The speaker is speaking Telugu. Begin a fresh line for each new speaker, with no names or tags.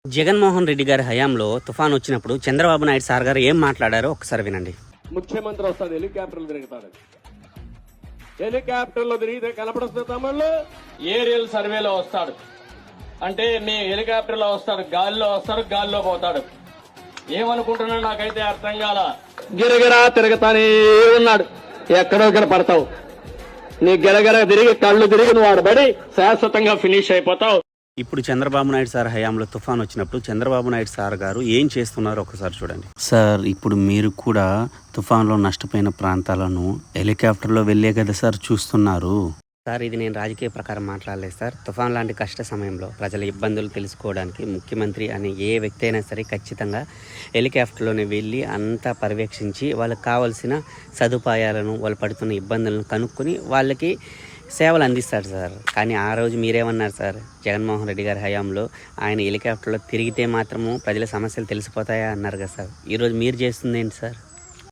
జగన్మోహన్ రెడ్డి గారి హయాంలో తుఫాన్ వచ్చినప్పుడు చంద్రబాబు నాయుడు సార్ గారు ఏం మాట్లాడారో ఒకసారి వినండి.
ముఖ్యమంత్రి వస్తాడు, హెలికాప్టర్లు తిరుగుతాడు. హెలికాప్టర్లో తిరిగితే కనపడుతుంది తమ్ముళ్ళు. ఏరియల్ సర్వేలో వస్తాడు అంటే మీ హెలికాప్టర్లో వస్తాడు, గాలిలో వస్తాడు, గాలిలో పోతాడు. ఏమనుకుంటున్నాడు నాకైతే అర్థం కాల. గిరగిరా తిరుగుతానే ఉన్నాడు. ఎక్కడో ఇక్కడ పడతావు. నీ గిరగిర తిరిగి కళ్ళు తిరిగి నువ్వు ఆడబడి శాశ్వతంగా ఫినిష్ అయిపోతావు.
ఇప్పుడు చంద్రబాబు నాయుడు సార్ హయాంలో తుఫాన్ వచ్చినప్పుడు చంద్రబాబు నాయుడు సార్ గారు ఏం చేస్తున్నారో ఒకసారి చూడండి. సార్, ఇప్పుడు మీరు కూడా తుఫాన్లో నష్టపోయిన ప్రాంతాలను హెలికాప్టర్లో వెళ్ళే కదా సార్ చూస్తున్నారు. సార్, ఇది నేను రాజకీయ ప్రకారం మాట్లాడలేదు సార్. తుఫాన్ లాంటి కష్ట సమయంలో ప్రజల ఇబ్బందులు తెలుసుకోవడానికి ముఖ్యమంత్రి అని ఏ వ్యక్తి అయినా సరే ఖచ్చితంగా హెలికాప్టర్లోనే వెళ్ళి అంతా పర్యవేక్షించి వాళ్ళకి కావాల్సిన సదుపాయాలను, వాళ్ళు పడుతున్న ఇబ్బందులను కనుక్కొని వాళ్ళకి సేవలు అందిస్తాడు సార్. కానీ ఆ రోజు మీరేమన్నారు సార్? జగన్మోహన్ రెడ్డి గారి హయాంలో ఆయన హెలికాప్టర్లో తిరిగితే మాత్రము ప్రజల సమస్యలు తెలిసిపోతాయా అన్నారు కదా సార్. ఈరోజు మీరు చేస్తుంది ఏంటి సార్?